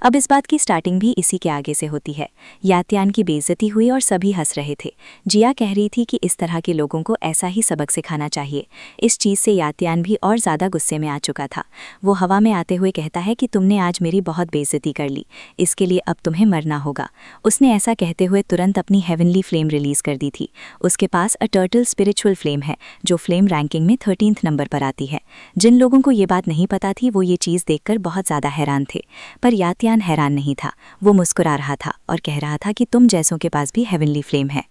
अब इस बात की स्टार्टिंग भी इसी के आगे से होती है। यात्यान की बेइज्जती हुई और सभी हंस रहे थे। जिया कह रही थी कि इस तरह के लोगों को ऐसा ही सबक सिखाना चाहिए। इस चीज़ से यात्यान भी और ज़्यादा गुस्से में आ चुका था। वो हवा में आते हुए कहता है कि तुमने आज मेरी बहुत बेइज्जती कर ली, इसके लिए अब तुम्हें मरना होगा। उसने ऐसा कहते हुए तुरंत अपनी हेवनली फ्लेम रिलीज़ कर दी थी। उसके पास अ टर्टल स्पिरिचुअल फ्लेम है जो फ्लेम रैंकिंग में 13th नंबर पर आती है। जिन लोगों को ये बात नहीं पता थी वो ये चीज़ देखकर बहुत ज़्यादा हैरान थे, पर यात्यान हैरान नहीं था। वो मुस्कुरा रहा था और कह रहा था कि तुम जैसों के पास भी हेवनली फ्लेम है।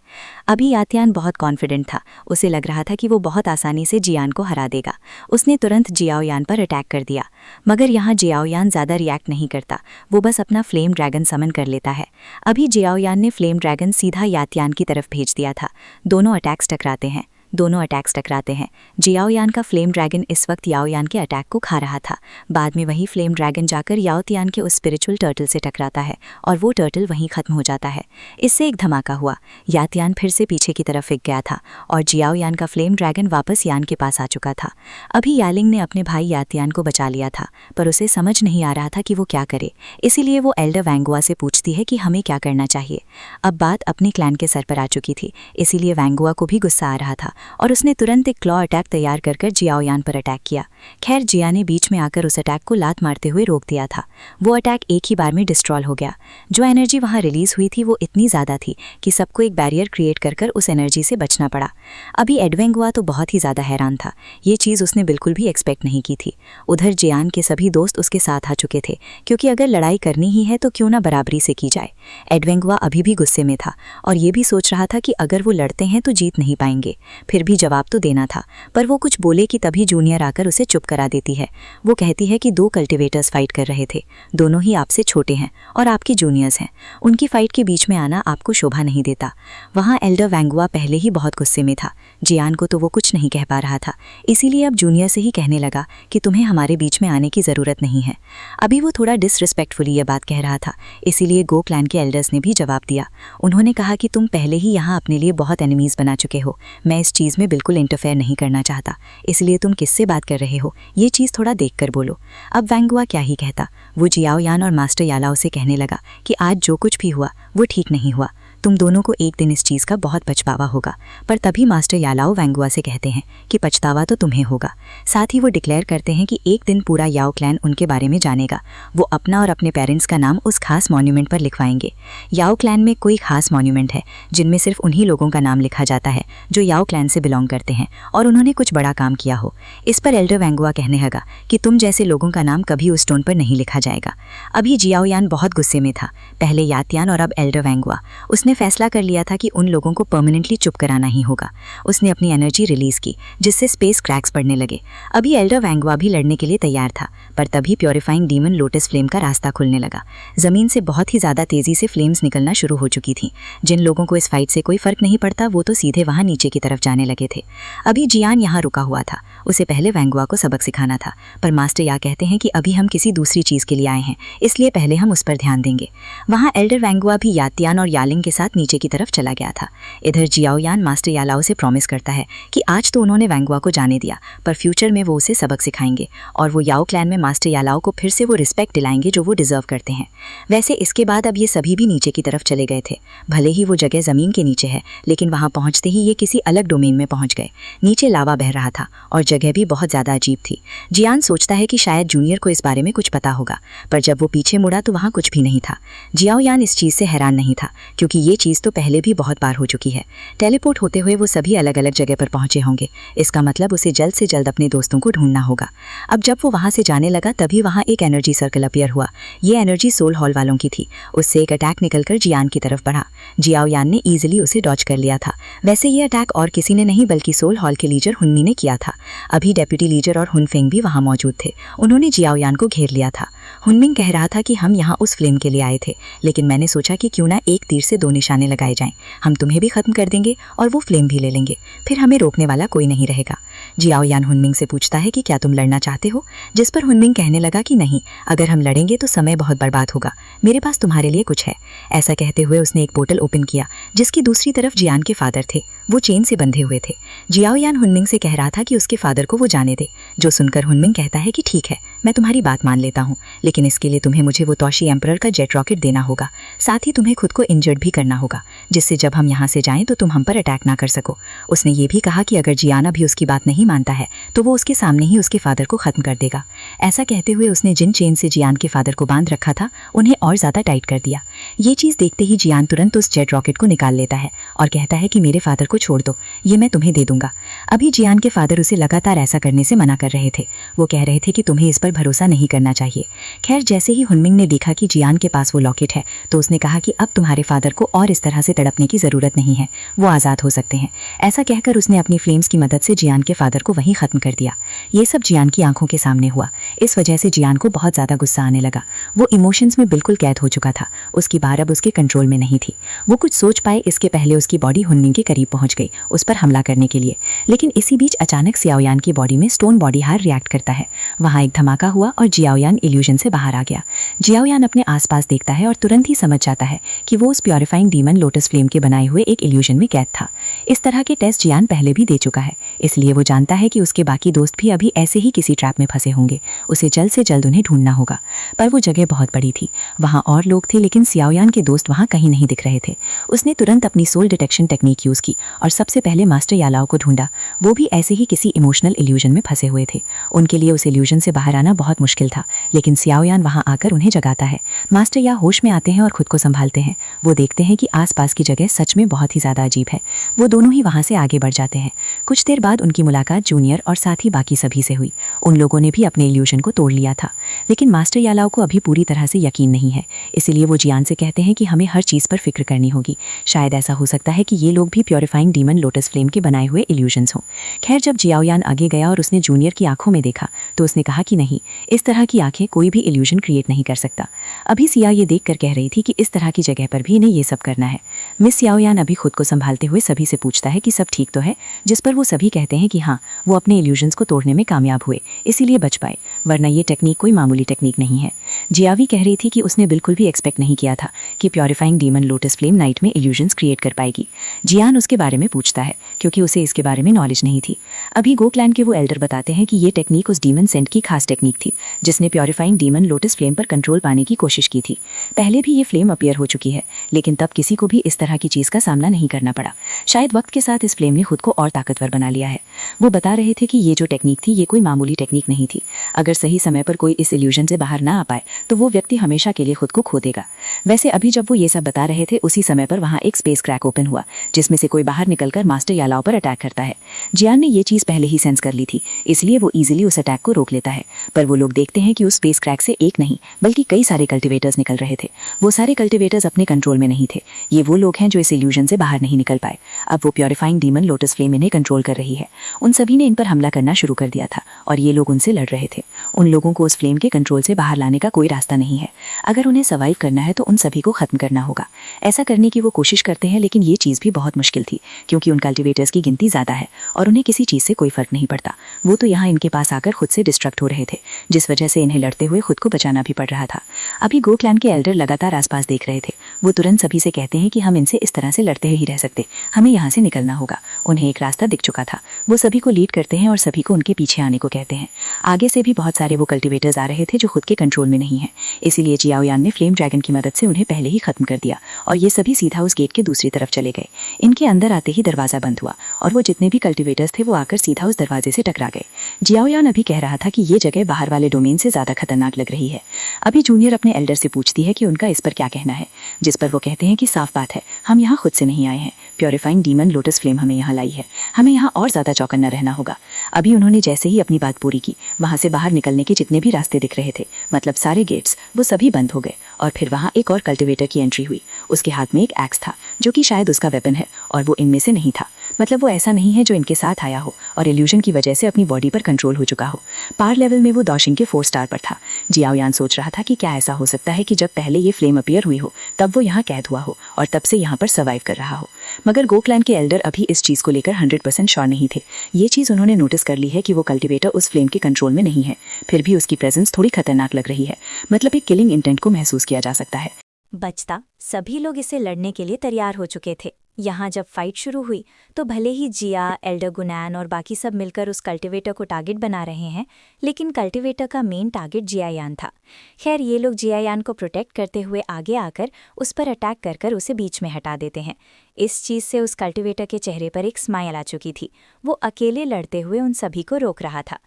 अभी यात्यान बहुत कॉन्फिडेंट था। उसे लग रहा था कि वो बहुत आसानी से जियान को हरा देगा। उसने तुरंत जियाओयान पर अटैक कर दिया, मगर यहाँ जियाओयान ज़्यादा रिएक्ट नहीं करता। वो बस अपना फ्लेम ड्रैगन समन कर लेता है। अभी जियाओयान ने फ्लेम ड्रैगन सीधा यात्यान की तरफ भेज दिया था। दोनों अटैक्स टकराते हैं। जियाओयान का फ्लेम ड्रैगन इस वक्त याओयान के अटैक को खा रहा था। बाद में वही फ्लेम ड्रैगन जाकर याओतियान के उस स्पिरिचुअल टर्टल से टकराता है और वो टर्टल वहीं खत्म हो जाता है। इससे एक धमाका हुआ। यातियान फिर से पीछे की तरफ फिक गया था और जियाओयान का फ्लेम ड्रैगन वापस यान के पास आ चुका था। अभी यालिंग ने अपने भाई यातियान को बचा लिया था, पर उसे समझ नहीं आ रहा था कि वो क्या करे। इसीलिए वो एल्डर वैंगुआ से पूछती है कि हमें क्या करना चाहिए। अब बात अपने क्लैन के सर पर आ चुकी थी, इसीलिए वैंगुआ को भी गुस्सा आ रहा था और उसने तुरंत एक क्लॉ अटैक तैयार कर जियाओयान पर अटैक किया। खैर जिया ने बीच में आकर उस अटैक को लात मारते हुए रोक दिया था। वो अटैक एक ही बार में डिस्ट्रॉय हो गया। जो एनर्जी वहां रिलीज हुई थी वो इतनी ज़्यादा थी कि सबको एक बैरियर क्रिएट कर उस एनर्जी से बचना पड़ा। अभी एडवेंगुआ तो बहुत ही ज़्यादा हैरान था। ये चीज़ उसने बिल्कुल भी एक्सपेक्ट नहीं की थी। उधर जियान के सभी दोस्त उसके साथ आ चुके थे, क्योंकि अगर लड़ाई करनी ही है तो क्यों ना बराबरी से की जाए। एडवेंगुआ अभी भी गुस्से में था और ये भी सोच रहा था कि अगर वो लड़ते हैं तो जीत नहीं पाएंगे। फिर भी जवाब तो देना था, पर वो कुछ बोले कि तभी जूनियर आकर उसे चुप करा देती है। वो कहती है कि दो कल्टिवेटर्स फाइट कर रहे थे, दोनों ही आपसे छोटे हैं और आपके जूनियर्स हैं। उनकी फाइट के बीच में आना आपको शोभा नहीं देता। वहाँ एल्डर वैंगुआ पहले ही बहुत गुस्से में था। जियान को तो वो कुछ नहीं कह पा रहा था, इसीलिए अब जूनियर से ही कहने लगा कि तुम्हें हमारे बीच में आने की ज़रूरत नहीं है। अभी वो थोड़ा डिसरिस्पेक्टफुली ये बात कह रहा था, इसीलिए गो क्लैन के एल्डर्स ने भी जवाब दिया। उन्होंने कहा कि तुम पहले ही यहाँ अपने लिए बहुत एनिमीज़ बना चुके हो। मैं इस चीज़ में बिल्कुल इंटरफेयर नहीं करना चाहता, इसलिए तुम किससे बात कर रहे हो ये चीज़ थोड़ा देख कर बोलो। अब वैंगुआ क्या ही कहता। वो जियाओयान और मास्टर यालाओ से कहने लगा कि आज जो कुछ भी हुआ वो ठीक नहीं हुआ। तुम दोनों को एक दिन इस चीज़ का बहुत पछतावा होगा। पर तभी मास्टर यालाओ वैंगुआ से कहते हैं कि पछतावा तो तुम्हें होगा। साथ ही वो डिक्लेयर करते हैं कि एक दिन पूरा याओ क्लैन उनके बारे में जानेगा। वो अपना और अपने पेरेंट्स का नाम उस खास मॉन्यूमेंट पर लिखवाएंगे। याओ क्लैन में कोई खास मॉन्यूमेंट है जिनमें सिर्फ उन्हीं लोगों का नाम लिखा जाता है जो याओ क्लैन से बिलोंग करते हैं और उन्होंने कुछ बड़ा काम किया हो। इस पर एल्डर वैंगुआ कहने लगा कि तुम जैसे लोगों का नाम कभी उस स्टोन पर नहीं लिखा जाएगा। अभी जियाओयान बहुत गुस्से में था, पहले यातियान और अब एल्डर वैंगुआ। उसने फैसला कर लिया था कि उन लोगों को परमानेंटली चुप कराना ही होगा। उसने अपनी एनर्जी रिलीज की जिससे स्पेस क्रैक्स पड़ने लगे। अभी एल्डर वैंगुआ भी लड़ने के लिए तैयार था, पर तभी प्योरीफाइंग डीमन लोटस फ्लेम का रास्ता खुलने लगा। जमीन से बहुत ही ज़्यादा तेज़ी से फ्लेम्स निकलना शुरू हो चुकी थी। जिन लोगों को इस फाइट से कोई फर्क नहीं पड़ता वो तो सीधे वहाँ नीचे की तरफ जाने लगे थे। अभी जियान यहाँ रुका हुआ था। उसे पहले वैंगुआ को सबक सिखाना था, पर मास्टर या कहते हैं कि अभी हम किसी दूसरी चीज़ के लिए आए हैं, इसलिए पहले हम उस पर ध्यान देंगे। वहाँ एल्डर वैंगुआ भी यातियान और यालिंग के साथ नीचे की तरफ चला गया था। इधर जियाओयान मास्टर यालाओ से प्रॉमिस करता है कि आज तो उन्होंने वैंगुआ को जाने दिया, पर फ्यूचर में वो उसे सबक सिखाएंगे और वो याओ क्लैन में मास्टर यालाओ को फिर से वो रिस्पेक्ट दिलाएंगे जो वो डिजर्व करते हैं। वैसे इसके बाद अब ये सभी भी नीचे की तरफ चले गए थे। भले ही वो जगह ज़मीन के नीचे है, लेकिन वहाँ पहुँचते ही ये किसी अलग डोमेन में पहुँच गए। नीचे लावा बह रहा था और जगह भी बहुत ज़्यादा अजीब थी। जियान सोचता है कि शायद जूनियर को इस बारे में कुछ पता होगा, पर जब वो पीछे मुड़ा तो वहाँ कुछ भी नहीं था। जियाओयान इस चीज़ से हैरान नहीं था, क्योंकि ये चीज़ तो पहले भी बहुत बार हो चुकी है। टेलीपोर्ट होते हुए वो सभी अलग अलग जगह पर पहुंचे होंगे। इसका मतलब उसे जल्द से जल्द अपने दोस्तों को ढूंढना होगा। अब जब वो वहां से जाने लगा तभी वहां एक एनर्जी सर्कल अपीयर हुआ। ये एनर्जी सोल हॉल वालों की थी। उससे एक अटैक निकलकर जियान की तरफ बढ़ा। जियाओयान ने ईजिली उसे डॉज कर लिया था। वैसे ये अटैक और किसी ने नहीं बल्कि सोल हॉल के लीडर हुन्नी ने किया था। अभी डेप्यूटी लीडर और हुनफेंग भी वहाँ मौजूद थे। उन्होंने जियाओयान को घेर लिया था। हुनमिंग कह रहा था कि हम यहाँ उस फ्लेम के लिए आए थे, लेकिन मैंने सोचा कि क्यों ना एक तीर से दो निशाने लगाए जाएं। हम तुम्हें भी खत्म कर देंगे और वो फ्लेम भी ले लेंगे, फिर हमें रोकने वाला कोई नहीं रहेगा। जियाओयान हुनमिंग से पूछता है कि क्या तुम लड़ना चाहते हो, जिस पर हुनमिंग कहने लगा कि नहीं, अगर हम लड़ेंगे तो समय बहुत बर्बाद होगा, मेरे पास तुम्हारे लिए कुछ है। ऐसा कहते हुए उसने एक पोर्टल ओपन किया जिसकी दूसरी तरफ जियान के फादर थे। वो चेन से बंधे हुए थे। जियाओयान हुनमिंग से कह रहा था कि उसके फादर को वो जाने दे, जो सुनकर हुनमिंग कहता है कि ठीक है, मैं तुम्हारी बात मान लेता हूँ, लेकिन इसके लिए तुम्हें मुझे वो तोशी एम्परर का जेट रॉकेट देना होगा। साथ ही तुम्हें खुद को इंजर्ड भी करना होगा, जिससे जब हम यहाँ से जाएं तो तुम हम पर अटैक ना कर सको। उसने ये भी कहा कि अगर जियाना भी उसकी बात नहीं मानता है तो वो उसके सामने ही उसके फादर को खत्म कर देगा। ऐसा कहते हुए उसने जिन चेन से जियान के फादर को बांध रखा था उन्हें और ज़्यादा टाइट कर दिया। ये चीज़ देखते ही जियान तुरंत उस जेट रॉकेट को निकाल लेता है और कहता है कि मेरे फादर को छोड़ दो, ये मैं तुम्हें दे दूंगा। अभी जियान के फादर उसे लगातार ऐसा करने से मना कर रहे थे। वो कह रहे थे कि तुम्हें इस पर भरोसा नहीं करना चाहिए। खैर, जैसे ही हुनमिंग ने देखा कि जियान के पास वो लॉकेट है तो उसने कहा कि अब तुम्हारे फादर को और इस तरह से तड़पने की ज़रूरत नहीं है, वो आज़ाद हो सकते हैं। ऐसा कहकर उसने अपनी फ्लेम्स की मदद से जियान के फादर को वहीं ख़त्म कर दिया। ये सब जियान की आंखों के सामने हुआ। इस वजह से जियान को बहुत ज़्यादा गुस्सा आने लगा। वो इमोशंस में बिल्कुल कैद हो चुका था। उसकी बात अब उसके कंट्रोल में नहीं थी। वो कुछ सोच पाए इसके पहले उसकी बॉडी हुनमिंग के करीब पहुंच गई उस पर हमला करने के लिए। लेकिन इसी बीच अचानक सियाओयान की बॉडी में स्टोन बॉडी हार रिएक्ट करता है। वहाँ एक धमाका हुआ और जियाओयान इल्यूजन से बाहर आ गया। जियाओयान अपने आसपास देखता है और तुरंत ही समझ जाता है कि वो उस प्योरीफाइंग डीमन लोटस फ्लेम के बनाए हुए एक इल्यूजन में कैद था। इस तरह के टेस्ट जियान पहले भी दे चुका है, इसलिए वो जानता है कि उसके बाकी दोस्त भी अभी ऐसे ही किसी ट्रैप में फंसे होंगे। उसे जल्द से जल्द उन्हें ढूंढना होगा। पर वो जगह बहुत बड़ी थी, वहाँ और लोग थे, लेकिन सियाओयान के दोस्त वहाँ कहीं नहीं दिख रहे थे। उसने तुरंत अपनी सोल डिटेक्शन टेक्निक यूज़ की और सबसे पहले मास्टर यालाओ को ढूंढा। वो भी ऐसे ही किसी इमोशनल इल्यूजन में फंसे हुए थे। उनके लिए उस इल्यूजन से बाहर आना बहुत मुश्किल था, लेकिन सियाओयान वहाँ आकर उन्हें जगाता है। मास्टर या होश में आते हैं और खुद को संभालते हैं। वो देखते हैं कि आसपास की जगह सच में बहुत ही ज़्यादा अजीब है। वो दोनों ही वहाँ से आगे बढ़ जाते हैं। कुछ देर बाद उनकी मुलाकात जूनियर और साथ ही बाकी सभी से हुई। उन लोगों ने भी अपने इल्यूजन को तोड़ लिया था, लेकिन मास्टर यालाओ को अभी पूरी तरह से यकीन नहीं है। इसीलिए वो जियान से कहते हैं कि हमें हर चीज़ पर फिक्र करनी होगी। शायद ऐसा हो सकता है कि ये लोग भी प्योरीफाइंग डीमन लोटस फ्लेम के बनाए हुए इल्यूजन्स हों। खैर, जब जियाओयान आगे गया और उसने जूनियर की आंखों में देखा तो उसने कहा कि नहीं, इस तरह की आंखें कोई भी इल्यूजन क्रिएट नहीं कर सकता। अभी सिया ये देखकर कह रही थी कि इस तरह की जगह पर भी इन्हें ये सब करना है। मिस सियाओयान अभी खुद को संभालते हुए सभी से पूछता है कि सब ठीक तो है, जिस पर वो सभी कहते हैं कि हाँ, वो अपने इल्यूजन्स को तोड़ने में कामयाब हुए, इसीलिए बच पाए, वरना ये टेक्निक कोई मामूली टेक्निक नहीं है। जियावी कह रही थी कि उसने बिल्कुल भी एक्सपेक्ट नहीं किया था कि purifying demon lotus flame night में इल्यूजन्स क्रिएट कर पाएगी। जियान उसके बारे में पूछता है क्योंकि उसे इसके बारे में नॉलेज नहीं थी। अभी गो क्लैन के वो एल्डर बताते हैं कि ये टेक्निक उस डीमन सेंट की खास टेक्निक थी जिसने प्योरीफाइंग डीमन लोटस फ्लेम पर कंट्रोल पाने की कोशिश की थी। पहले भी ये फ्लेम अपीयर हो चुकी है, लेकिन तब किसी को भी इस तरह की चीज़ का सामना नहीं करना पड़ा। शायद वक्त के साथ इस फ्लेम ने खुद को और ताकतवर बना लिया है। वो बता रहे थे कि ये जो टेक्निक थी ये कोई मामूली टेक्निक नहीं थी। अगर सही समय पर कोई इस इल्यूजन से बाहर ना आ पाए तो वो व्यक्ति हमेशा के लिए खुद को खो देगा। वैसे अभी जब वो ये सब बता रहे थे उसी समय पर वहाँ एक स्पेस क्रैक ओपन हुआ जिसमें से कोई बाहर निकलकर मास्टर यालाओ पर अटैक करता है। जियान ने ये चीज़ पहले ही सेंस कर ली थी, इसलिए वो इजीली उस अटैक को रोक लेता है। पर वो लोग देखते हैं कि उस स्पेस क्रैक से एक नहीं बल्कि कई सारे कल्टिवेटर्स निकल रहे थे। वो सारे कल्टिवेटर्स अपने कंट्रोल में नहीं थे। ये वो लोग हैं जो इस इल्यूजन से बाहर नहीं निकल पाए। अब वो प्योरीफाइंग डीमन लोटस फ्लेम इन्हें कंट्रोल कर रही है। उन सभी ने इन पर हमला करना शुरू कर दिया था और ये लोग उनसे लड़ रहे थे। उन लोगों को उस फ्लेम के कंट्रोल से बाहर लाने का कोई रास्ता नहीं है। अगर उन्हें सर्वाइव करना है तो उन सभी को खत्म करना होगा। ऐसा करने की वो कोशिश करते हैं, लेकिन ये चीज़ भी बहुत मुश्किल थी क्योंकि उन कल्टिवेटर्स की गिनती ज़्यादा है और उन्हें किसी चीज़ से कोई फर्क नहीं पड़ता। वो तो यहाँ इनके पास आकर खुद से डिस्ट्रक्ट हो रहे थे, जिस वजह से इन्हें लड़ते हुए खुद को बचाना भी पड़ रहा था। अभी गो क्लैन के एल्डर लगातार आसपास देख रहे थे। वो तुरंत सभी से कहते हैं कि हम इनसे इस तरह से लड़ते ही रह सकते, हमें यहाँ से निकलना होगा। उन्हें एक रास्ता दिख चुका था। वो सभी को लीड करते हैं और सभी को उनके पीछे आने को कहते हैं। आगे से भी बहुत सारे वो कल्टिवेटर्स आ रहे थे जो खुद के कंट्रोल में नहीं है, इसीलिए जियाओयान ने फ्लेम ड्रैगन की मदद से उन्हें पहले ही खत्म कर दिया और ये सभी सीधा उस गेट के दूसरी तरफ चले गए। इनके अंदर आते ही दरवाज़ा बंद हुआ और वो जितने भी कल्टिवेटर्स थे वो आकर सीधा उस दरवाजे से टकरा गए। जियाओयान अभी कह रहा था कि ये जगह बाहर वाले डोमेन से ज़्यादा खतरनाक लग रही है। अभी जूनियर अपने एल्डर से पूछती है कि उनका इस पर क्या कहना है, जिस पर वो कहते हैं कि साफ बात है, हम यहाँ खुद से नहीं आए हैं। प्योरीफाइंग डीमन लोटस फ्लेम हमें यहाँ लाई है, हमें यहाँ और ज़्यादा चौकन्ना रहना होगा। अभी उन्होंने जैसे ही अपनी बात पूरी की, वहाँ से बाहर निकलने के जितने भी रास्ते दिख रहे थे, मतलब सारे गेट्स, वो सभी बंद हो गए और फिर वहाँ एक और कल्टिवेटर की एंट्री हुई। उसके हाथ में एक एक्स था जो कि शायद उसका वेपन है और वो इनमें से नहीं था। मतलब वो ऐसा नहीं है जो इनके साथ आया हो और इल्यूजन की वजह से अपनी बॉडी पर कंट्रोल हो चुका हो। पावर लेवल में वो डॉशिंग के 4 स्टार पर था। जियाओयान सोच रहा था कि क्या ऐसा हो सकता है कि जब पहले ये फ्लेम अपीयर हुई हो तब वो यहाँ कैद हुआ हो और तब से यहाँ पर सर्वाइव कर रहा हो। मगर गो क्लैन के एल्डर अभी इस चीज़ को लेकर 100% श्योर नहीं थे। ये चीज़ उन्होंने नोटिस कर ली है कि वो कल्टिवेटर उस फ्लेम के कंट्रोल में नहीं है, फिर भी उसकी प्रेजेंस थोड़ी खतरनाक लग रही है। मतलब एक किलिंग इंटेंट को महसूस किया जा सकता है। बचता सभी लोग इसे लड़ने के लिए तैयार हो चुके थे। यहाँ जब फाइट शुरू हुई तो भले ही जिया, एल्डर गुनैन और बाकी सब मिलकर उस कल्टिवेटर को टारगेट बना रहे हैं, लेकिन कल्टिवेटर का मेन टारगेट जियायान था। खैर ये लोग जियायान को प्रोटेक्ट करते हुए आगे आकर उस पर अटैक कर कर उसे बीच में हटा देते हैं। इस चीज़ से उस कल्टिवेटर के चेहरे पर एक स्माइल आ चुकी थी। वो अकेले लड़ते हुए उन सभी को रोक रहा था।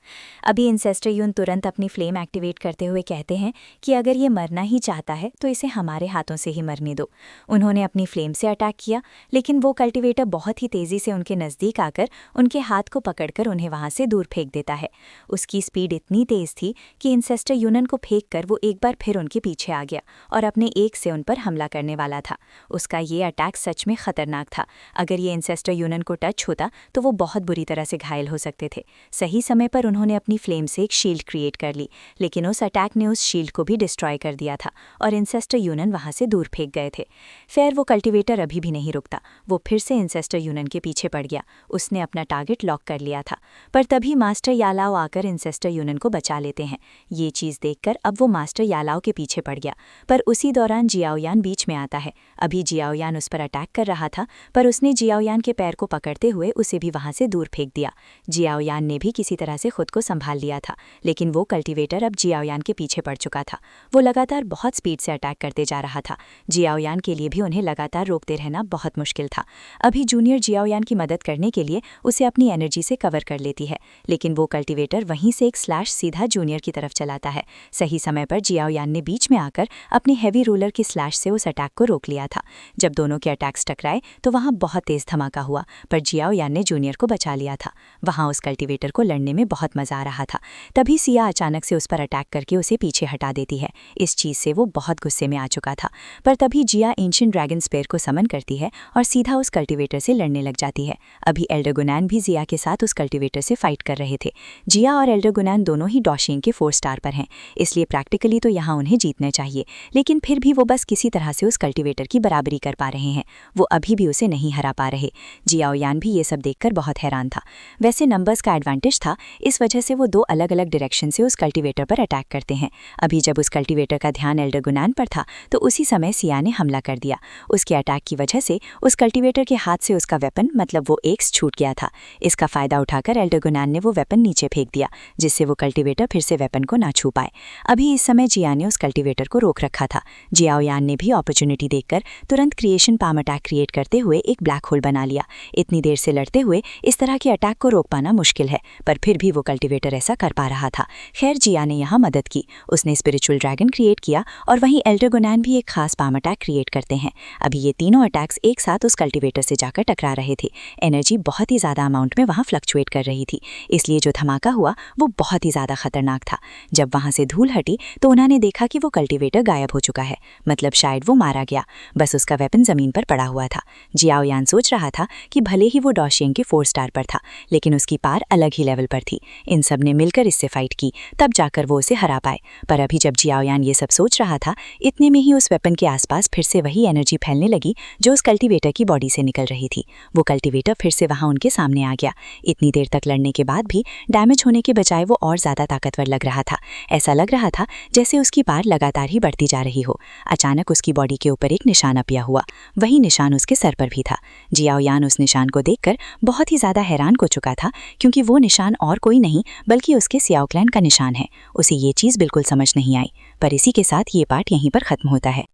अभी इंसेस्टर यून तुरंत अपनी फ्लेम एक्टिवेट करते हुए कहते हैं कि अगर ये मरना ही चाहता है तो इसे हमारे हाथों से ही मरने दो। उन्होंने अपनी फ्लेम से अटैक किया, लेकिन वो कल्टिवेटर बहुत ही तेज़ी से उनके नज़दीक आकर उनके हाथ को पकड़कर उन्हें वहाँ से दूर फेंक देता है। उसकी स्पीड इतनी तेज़ थी कि इंसेस्टर यूनन को फेंक कर वो एक बार फिर उनके पीछे आ गया और अपने एक से उन पर हमला करने वाला था। उसका ये अटैक सच में खतरनाक था। अगर ये इंसेस्टर यूनन को टच होता तो वो बहुत बुरी तरह से घायल हो सकते थे। सही समय पर उन्होंने अपनी फ्लेम से एक शील्ड क्रिएट कर ली, लेकिन उस अटैक ने उस शील्ड को भी डिस्ट्रॉय कर दिया था और इंसेस्टर यूनन वहाँ से दूर फेंक गए थे। फिर वो कल्टिवेटर अभी भी नहीं रुकता। वो फिर से इंसेस्टर यूनन के पीछे पड़ गया। उसने अपना टारगेट लॉक कर लिया था, पर तभी मास्टर यालाओ आकर इंसेस्टर यूनन को बचा लेते हैं। ये चीज़ देखकर अब वो मास्टर यालाओ के पीछे पड़ गया, पर उसी दौरान जियाओयान बीच में आता है। अभी जियाओयान उस पर अटैक कर रहा था, पर उसने जियाओयान के पैर को पकड़ते हुए उसे भी वहाँ से दूर फेंक दिया। जियाओयान ने भी किसी तरह से खुद को संभाल लिया था, लेकिन वो कल्टिवेटर अब जियाओयान के पीछे पड़ चुका था। वो लगातार बहुत स्पीड से अटैक करते जा रहा था। जियाओयान के लिए भी उन्हें लगातार रोकते रहना बहुत मुश्किल था। अभी जूनियर जियाओयान की मदद करने के लिए उसे अपनी एनर्जी से कवर कर लेती है, लेकिन वो कल्टिवेटर वहीं से एक स्लैश सीधा जूनियर की तरफ चलाता है। सही समय पर जियाओयान ने बीच में आकर अपने हैवी रोलर की स्लैश से उस अटैक को रोक लिया था। जब दोनों के अटैक्स टकराए तो वहाँ बहुत तेज धमाका हुआ, पर जियाओयान ने जूनियर को बचा लिया था। वहाँ उस कल्टिवेटर को लड़ने में बहुत मजा आ रहा था। तभी सिया अचानक से उस पर अटैक करके उसे पीछे हटा देती है। इस चीज़ से वो बहुत गुस्से में आ चुका था, पर तभी जिया एंशिएंट ड्रैगन स्पेयर को समन करती है और सीधा उस कल्टिवेटर से लड़ने लग जाती है। अभी एल्डर गुनैन भी जिया के साथ उस कल्टिवेटर से फाइट कर रहे थे। जिया और एल्डर गुनैन दोनों ही डॉशिंग के 4 स्टार पर हैं, इसलिए प्रैक्टिकली तो यहाँ उन्हें जीतने चाहिए, लेकिन फिर भी वो बस किसी तरह से उस कल्टिवेटर की बराबरी कर पा रहे हैं। वो अभी भी उसे नहीं हरा पा रहे। जियाओयान भी ये सब देखकर बहुत हैरान था। वैसे नंबर्स का एडवांटेज था, इस वजह से वो 2 अलग अलग डायरेक्शन से उस कल्टिवेटर पर अटैक करते हैं। अभी जब उस कल्टिवेटर का ध्यान एल्डर गुनैन पर था तो उसी समय सिया ने हमला कर दिया। उसके अटैक की वजह से उस कल्टिवेटर के हाथ से उसका वेपन मतलब वो एक्स छूट गया था। इसका फायदा उठाकर एल्डर गुनैन ने वो वेपन नीचे फेंक दिया, जिससे वो कल्टिवेटर फिर से वेपन को ना छू पाए। अभी इस समय जिया ने उस कल्टिवेटर को रोक रखा था। जियाओयान ने भी अपॉर्चुनिटी देखकर तुरंत क्रिएशन पाम अटैक क्रिएट करते हुए एक ब्लैक होल बना लिया। इतनी देर से लड़ते हुए इस तरह के अटैक को रोक पाना मुश्किल है, पर फिर भी वो कल्टिवेटर ऐसा कर पा रहा था। खैर जिया ने यहाँ मदद की। उसने स्पिरिचुअल ड्रैगन क्रिएट किया और वहीं एल्डर गुनैन भी एक खास पाम अटैक क्रिएट करते हैं। अभी ये तीनों अटैक्स एक साथ उस कल्टिवेटर से जाकर टकरा रहे थे। एनर्जी बहुत ही ज़्यादा अमाउंट में वहाँ फ्लक्चुएट कर रही थी, इसलिए जो धमाका हुआ वो बहुत ही ज़्यादा खतरनाक था। जब वहाँ से धूल हटी तो उन्होंने देखा कि वो कल्टिवेटर गायब हो चुका है, मतलब शायद वो मारा गया। बस उसका वेपन ज़मीन पर पड़ा हुआ था। जियाओयान सोच रहा था कि भले ही वो डॉशिंग के 4 स्टार पर था, लेकिन उसकी पार अलग ही लेवल पर थी। इन सब ने मिलकर इससे फाइट की, तब जाकर वो उसे हरा पाए। पर अभी जब जियाओयान ये सब सोच रहा था, इतने में ही उस वेपन के आसपास फिर से वही एनर्जी फैलने लगी जो उस कल्टिवेटर की बॉडी से निकल रही थी। वो कल्टिवेटर फिर से वहाँ उनके सामने आ गया। इतनी देर तक लड़ने के बाद भी डैमेज होने के बजाय वो और ज़्यादा ताकतवर लग रहा था। ऐसा लग रहा था जैसे उसकी पार लगातार ही बढ़ती जा रही हो। अचानक उसकी बॉडी के ऊपर एक निशान अपीया हुआ। वही निशान उसके सर पर भी था। जियाओयान उस निशान को देखकर बहुत ही ज़्यादा हैरान हो चुका था, क्योंकि वो निशान और कोई नहीं बल्कि उसके सियाओ क्लैन का निशान है। उसे ये चीज़ बिल्कुल समझ नहीं आई। पर इसी के साथ ये पार्ट यहीं पर ख़त्म होता है।